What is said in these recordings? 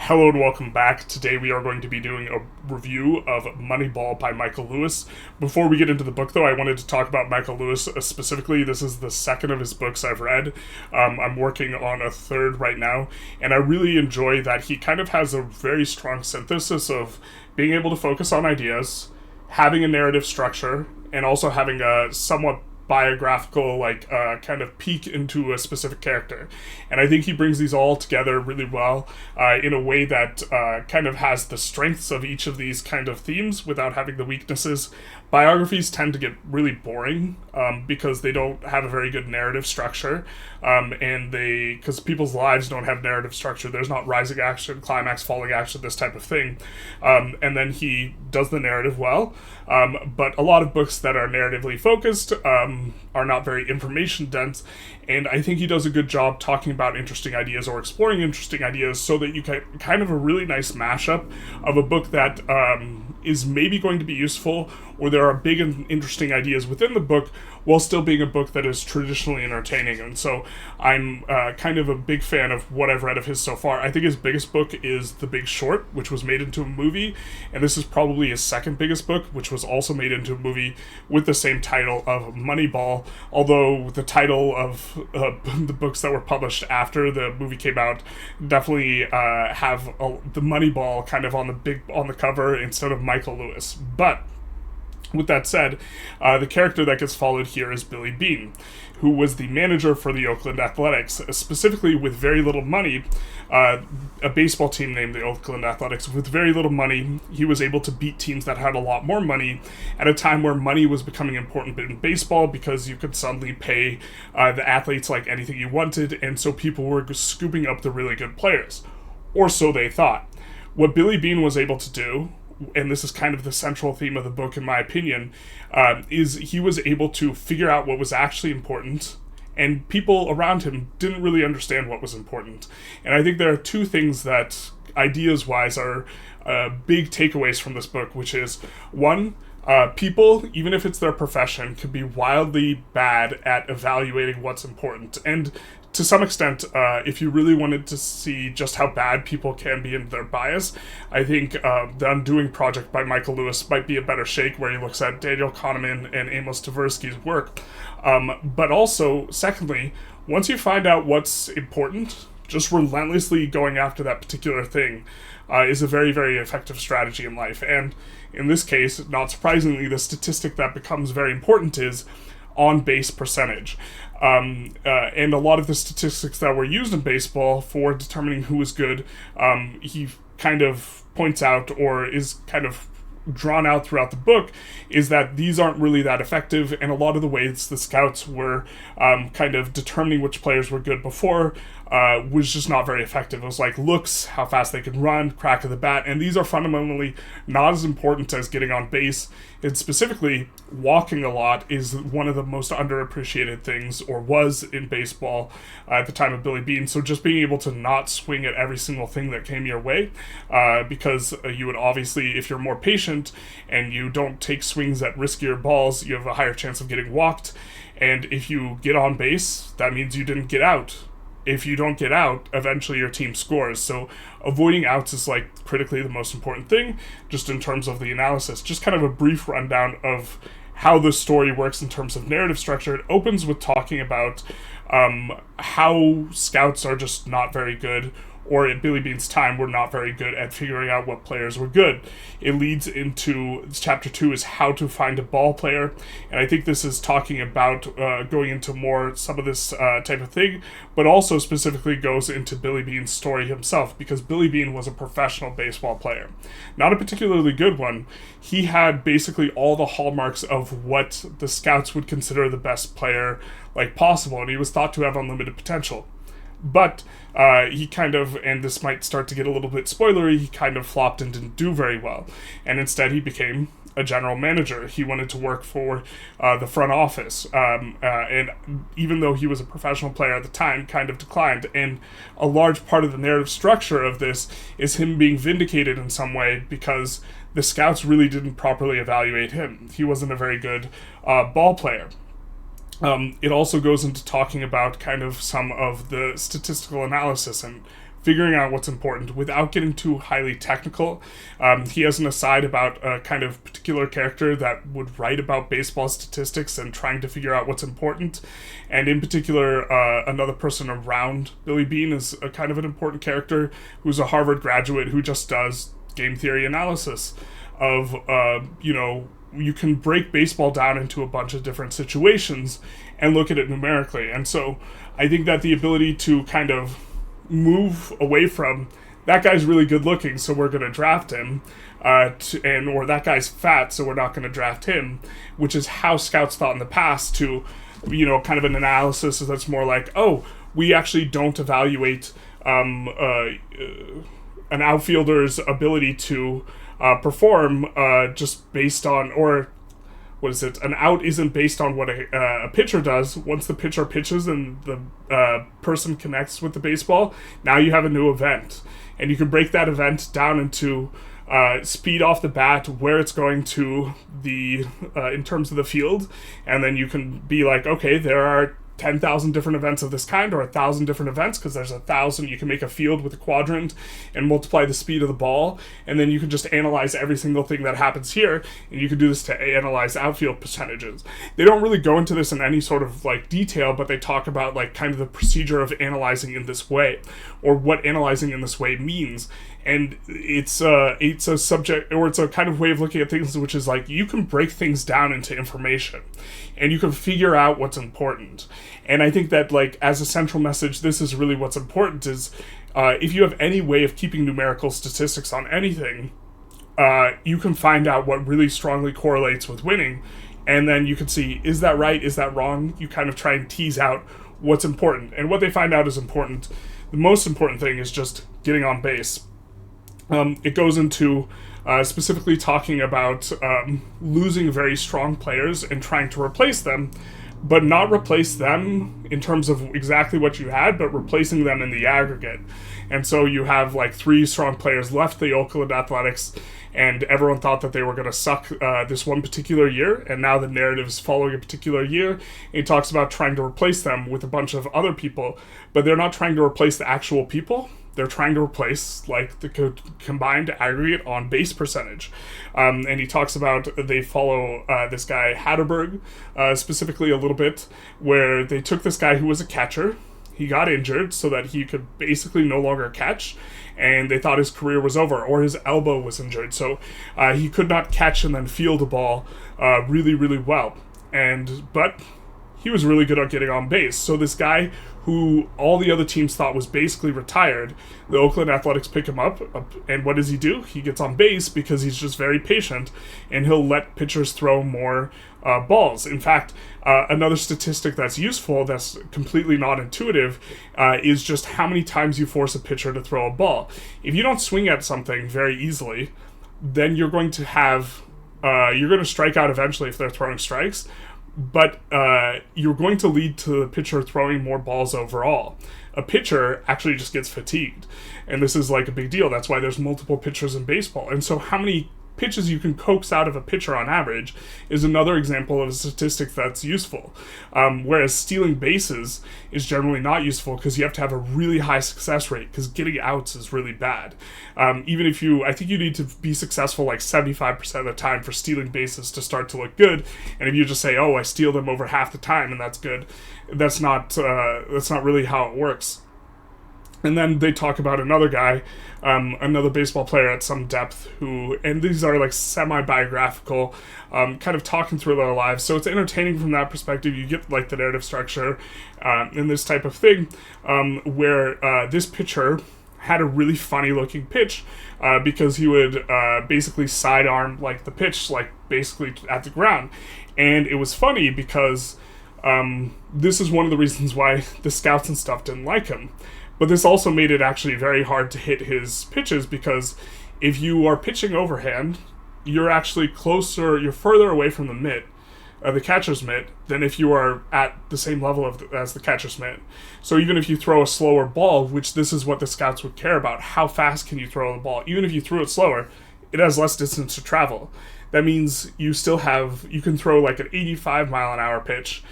Hello and welcome back. Today we are going to be doing a review of Moneyball by Michael Lewis. Before we get into the book, though, I wanted to talk about Michael Lewis specifically. This is the second of his books I've read. I'm working on a third right now, and I really enjoy that he kind of has a very strong synthesis of being able to focus on ideas, having a narrative structure, and also having a somewhat biographical kind of peek into a specific character. And I think he brings these all together really well in a way that kind of has the strengths of each of these kind of themes without having the weaknesses. Biographies tend to get really boring because they don't have a very good narrative structure, and because people's lives don't have narrative structure. There's not rising action, climax, falling action, this type of thing. And then he does the narrative well, but a lot of books that are narratively focused are not very information dense, and I think he does a good job talking about interesting ideas or exploring interesting ideas so that you can kind of a really nice mashup of a book that is maybe going to be useful, or there are big and interesting ideas within the book while still being a book that is traditionally entertaining. And so I'm kind of a big fan of what I've read of his so far. I think his biggest book is The Big Short, which was made into a movie, and this is probably his second biggest book, which was also made into a movie with the same title of Moneyball, although the title of the books that were published after the movie came out definitely have the Moneyball kind of on the cover instead of Michael Lewis. But with that said, the character that gets followed here is Billy Beane, who was the manager for the Oakland Athletics, specifically with very little money. A baseball team named the Oakland Athletics. With very little money, he was able to beat teams that had a lot more money at a time where money was becoming important in baseball because you could suddenly pay the athletes like anything you wanted, and so people were scooping up the really good players. Or so they thought. What Billy Beane was able to do, and this is kind of the central theme of the book in my opinion, is he was able to figure out what was actually important, and people around him didn't really understand what was important. And I think there are two things that, ideas-wise, are big takeaways from this book, which is, one, people, even if it's their profession, could be wildly bad at evaluating what's important. And to some extent, if you really wanted to see just how bad people can be in their bias, I think The Undoing Project by Michael Lewis might be a better shake, where he looks at Daniel Kahneman and Amos Tversky's work. But also, secondly, once you find out what's important, just relentlessly going after that particular thing is a very, very effective strategy in life. And in this case, not surprisingly, the statistic that becomes very important is on-base percentage. And a lot of the statistics that were used in baseball for determining who was good, he kind of points out, or is kind of drawn out throughout the book, is that these aren't really that effective, and a lot of the ways the scouts were kind of determining which players were good before was just not very effective. It was like looks, how fast they could run, crack of the bat, and these are fundamentally not as important as getting on base. And specifically, walking a lot is one of the most underappreciated things, or was in baseball at the time of Billy Beane. So just being able to not swing at every single thing that came your way, because you would obviously, if you're more patient and you don't take swings at riskier balls, you have a higher chance of getting walked. And if you get on base, that means you didn't get out. If you don't get out, eventually your team scores. So avoiding outs is like critically the most important thing, just in terms of the analysis. Just kind of a brief rundown of how the story works in terms of narrative structure. It opens with talking about how scouts are just not very good, or at Billy Beane's time were not very good at figuring out what players were good. It leads into chapter 2 is how to find a ball player, and I think this is talking about going into more some of this type of thing, but also specifically goes into Billy Beane's story himself, because Billy Beane was a professional baseball player. Not a particularly good one. He had basically all the hallmarks of what the scouts would consider the best player like possible, and he was thought to have unlimited potential. But he kind of, and this might start to get a little bit spoilery, he kind of flopped and didn't do very well. And instead he became a general manager. He wanted to work for the front office. And even though he was a professional player at the time, kind of declined. And a large part of the narrative structure of this is him being vindicated in some way, because the scouts really didn't properly evaluate him. He wasn't a very good ball player. It also goes into talking about kind of some of the statistical analysis and figuring out what's important without getting too highly technical. He has an aside about a kind of particular character that would write about baseball statistics and trying to figure out what's important. And in particular, another person around Billy Beane is a kind of an important character who's a Harvard graduate who just does game theory analysis of, you can break baseball down into a bunch of different situations and look at it numerically. And so I think that the ability to kind of move away from that guy's really good looking, so we're going to draft him, or that guy's fat, so we're not going to draft him, which is how scouts thought in the past, to, kind of an analysis that's more like, oh, we actually don't evaluate an outfielder's ability to perform just based on, or what is it? An out isn't based on what a pitcher does. Once the pitcher pitches and the person connects with the baseball, now you have a new event. And you can break that event down into speed off the bat, where it's going to the in terms of the field, and then you can be like, okay, there are 10,000 different events of this kind, or 1,000 different events, because there's 1,000. You can make a field with a quadrant and multiply the speed of the ball, and then you can just analyze every single thing that happens here, and you can do this to analyze outfield percentages. They don't really go into this in any sort of like detail, but they talk about like kind of the procedure of analyzing in this way, or what analyzing in this way means. And it's a subject, or it's a kind of way of looking at things, which is like, you can break things down into information and you can figure out what's important. And I think that, like, as a central message, this is really what's important, is if you have any way of keeping numerical statistics on anything, you can find out what really strongly correlates with winning. And then you can see, is that right? Is that wrong? You kind of try and tease out what's important. And what they find out is important. The most important thing is just getting on base. It goes into specifically talking about losing very strong players and trying to replace them, but not replace them in terms of exactly what you had, but replacing them in the aggregate. And so you have like 3 strong players left the Oakland Athletics, and everyone thought that they were going to suck this one particular year, and now the narrative is following a particular year. And he talks about trying to replace them with a bunch of other people, but they're not trying to replace the actual people. They're trying to replace like the combined aggregate on base percentage. And he talks about, they follow this guy Hatterberg specifically a little bit, where they took this guy who was a catcher. He got injured so that he could basically no longer catch, and they thought his career was over, or his elbow was injured. So he could not catch and then field a ball really, really well. But he was really good at getting on base. So this guy who all the other teams thought was basically retired, the Oakland Athletics pick him up, and what does he do? He gets on base because he's just very patient, and he'll let pitchers throw more balls. In fact, another statistic that's useful, that's completely not intuitive, is just how many times you force a pitcher to throw a ball. If you don't swing at something very easily, then you're going to have, you're going to strike out eventually if they're throwing strikes, but you're going to lead to the pitcher throwing more balls overall. A pitcher actually just gets fatigued, and this is like a big deal. That's why there's multiple pitchers in baseball. And so how many pitches you can coax out of a pitcher on average is another example of a statistic that's useful. Whereas stealing bases is generally not useful because you have to have a really high success rate, because getting outs is really bad. Even if I think you need to be successful like 75% of the time for stealing bases to start to look good. And if you just say, oh, I steal them over half the time and that's good, that's not really how it works. And then they talk about another guy, another baseball player at some depth who, and these are like semi-biographical, kind of talking through their lives. So it's entertaining from that perspective. You get like the narrative structure in this type of thing, where this pitcher had a really funny looking pitch because he would basically sidearm like the pitch, like basically at the ground. And it was funny because this is one of the reasons why the scouts and stuff didn't like him. But this also made it actually very hard to hit his pitches, because if you are pitching overhand, you're actually you're further away from the mitt, the catcher's mitt, than if you are at the same level as the catcher's mitt. So even if you throw a slower ball, which this is what the scouts would care about, how fast can you throw the ball? Even if you threw it slower, it has less distance to travel. That means you can throw like an 85 mile an hour pitch,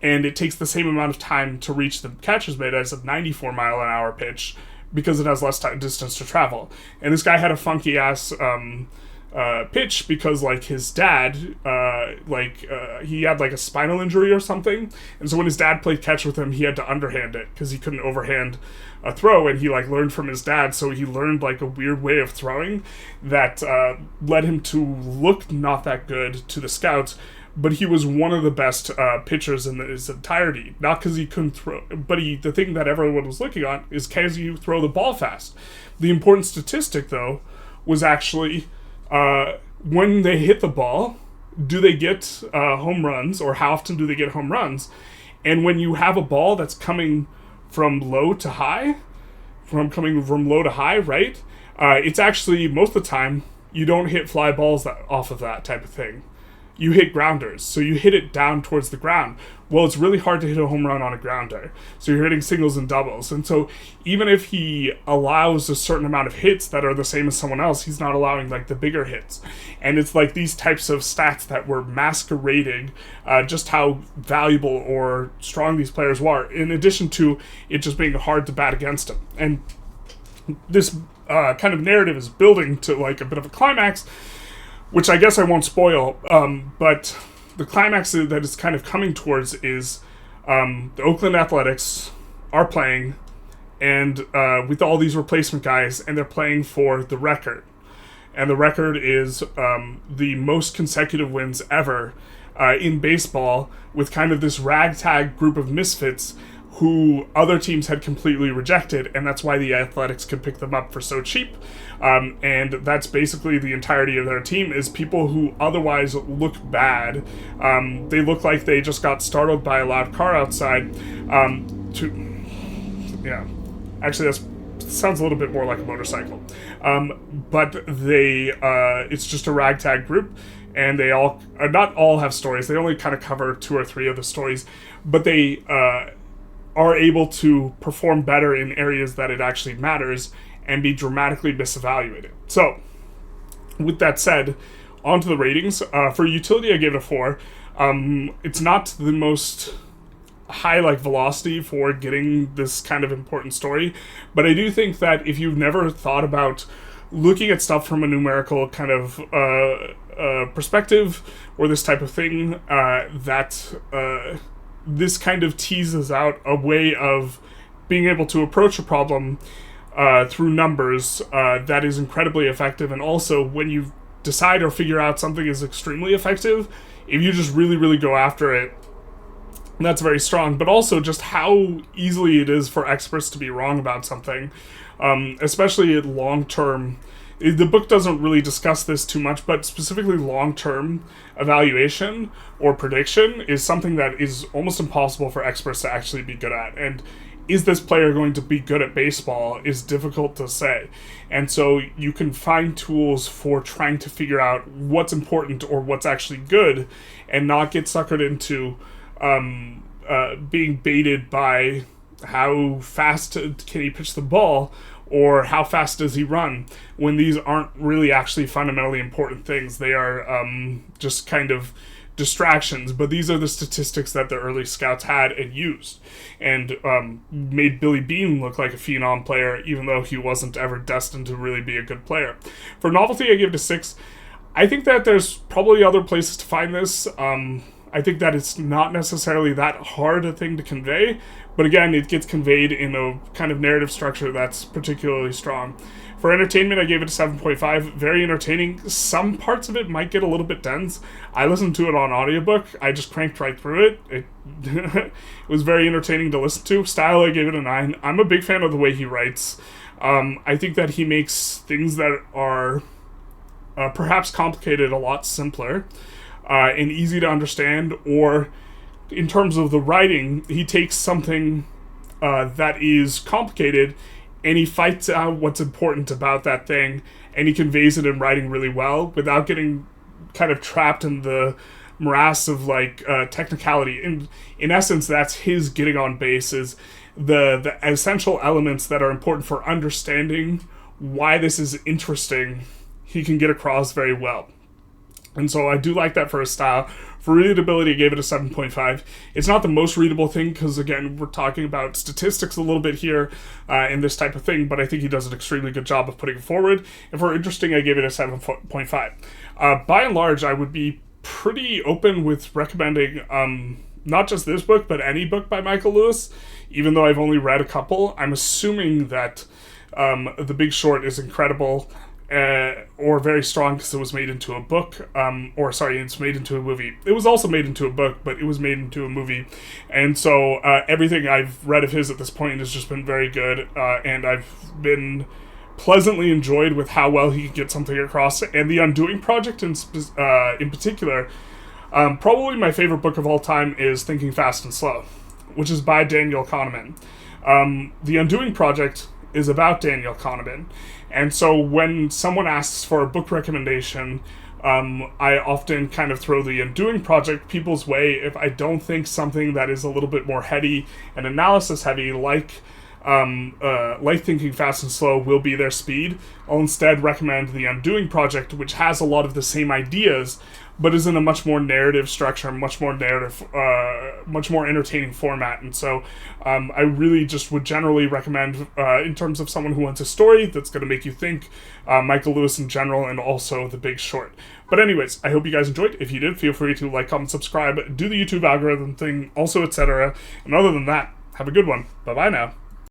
and it takes the same amount of time to reach the catcher's mitt as a 94 mile an hour pitch, because it has less distance to travel. And this guy had a funky ass pitch because like his dad he had like a spinal injury or something, and so when his dad played catch with him, he had to underhand it because he couldn't overhand a throw, and he like learned from his dad, so he learned like a weird way of throwing that led him to look not that good to the scouts. But he was one of the best pitchers in his entirety. Not because he couldn't throw, but the thing that everyone was looking on is, can you throw the ball fast? The important statistic, though, was actually when they hit the ball, do they get home runs, or how often do they get home runs? And when you have a ball that's coming from low to high, right? It's actually, most of the time, you don't hit fly balls off of that type of thing. You hit grounders, so you hit it down towards the ground. Well, it's really hard to hit a home run on a grounder, so you're hitting singles and doubles. And so even if he allows a certain amount of hits that are the same as someone else, he's not allowing like the bigger hits. And it's like these types of stats that were masquerading just how valuable or strong these players were, in addition to it just being hard to bat against them. And this kind of narrative is building to like a bit of a climax, which I guess I won't spoil, but the climax that it's kind of coming towards is the Oakland Athletics are playing, and with all these replacement guys, and they're playing for the record. And the record is the most consecutive wins ever in baseball, with kind of this ragtag group of misfits who other teams had completely rejected, and that's why the Athletics could pick them up for so cheap. And that's basically the entirety of their team, is people who otherwise look bad. They look like they just got startled by a loud car outside. Actually, that sounds a little bit more like a motorcycle. But it's just a ragtag group, and they all, not all have stories. They only kind of cover 2 or 3 of the stories, but they are able to perform better in areas that it actually matters and be dramatically misevaluated. So, with that said, on to the ratings. For utility, I gave it a 4. It's not the most high velocity for getting this kind of important story, but I do think that if you've never thought about looking at stuff from a numerical kind of perspective, or this type of thing, this kind of teases out a way of being able to approach a problem through numbers that is incredibly effective. And also, when you decide or figure out something is extremely effective, if you just really, really go after it, that's very strong. But also just how easily it is for experts to be wrong about something, especially long-term. The book doesn't really discuss this too much, but specifically long-term evaluation or prediction is something that is almost impossible for experts to actually be good at. And is this player going to be good at baseball is difficult to say. And so you can find tools for trying to figure out what's important or what's actually good, and not get suckered into being baited by how fast can he pitch the ball, or how fast does he run, when these aren't really actually fundamentally important things. They are just kind of distractions, but these are the statistics that the early scouts had and used, and made Billy Beane look like a phenom player, even though he wasn't ever destined to really be a good player. For novelty, I give it a 6. I think that there's probably other places to find this. I think that it's not necessarily that hard a thing to convey, but again, it gets conveyed in a kind of narrative structure that's particularly strong. For entertainment, I gave it a 7.5. Very entertaining. Some parts of it might get a little bit dense. I listened to it on audiobook. I just cranked right through it. It was very entertaining to listen to. Style, I gave it a 9. I'm a big fan of the way he writes. I think that he makes things that are perhaps complicated a lot simpler and easy to understand, or in terms of the writing, he takes something that is complicated and he fights out what's important about that thing, and he conveys it in writing really well without getting kind of trapped in the morass of technicality. In essence, that's his getting on base, is the essential elements that are important for understanding why this is interesting, he can get across very well. And so I do like that for his style. For readability, I gave it a 7.5. It's not the most readable thing because, again, we're talking about statistics a little bit here in this type of thing, but I think he does an extremely good job of putting it forward. And for interesting, I gave it a 7.5. By and large, I would be pretty open with recommending not just this book, but any book by Michael Lewis, even though I've only read a couple. I'm assuming that The Big Short is incredible. Or very strong because it was made into a book, it's made into a movie. It was also made into a book, but it was made into a movie, and so everything I've read of his at this point has just been very good, and I've been pleasantly enjoyed with how well he can get something across. And The Undoing Project in particular, probably my favorite book of all time is Thinking Fast and Slow, which is by Daniel Kahneman. The Undoing Project is about Daniel Kahneman. And so when someone asks for a book recommendation, I often kind of throw The Undoing Project people's way if I don't think something that is a little bit more heady and analysis heavy, like Thinking Fast and Slow, will be their speed. I'll instead recommend The Undoing Project, which has a lot of the same ideas, but is in a much more narrative structure, much more entertaining format. And so I really just would generally recommend, in terms of someone who wants a story that's going to make you think, Michael Lewis in general, and also The Big Short. But anyways, I hope you guys enjoyed. If you did, feel free to like, comment, subscribe, do the YouTube algorithm thing, also, etc. And other than that, have a good one. Bye-bye now.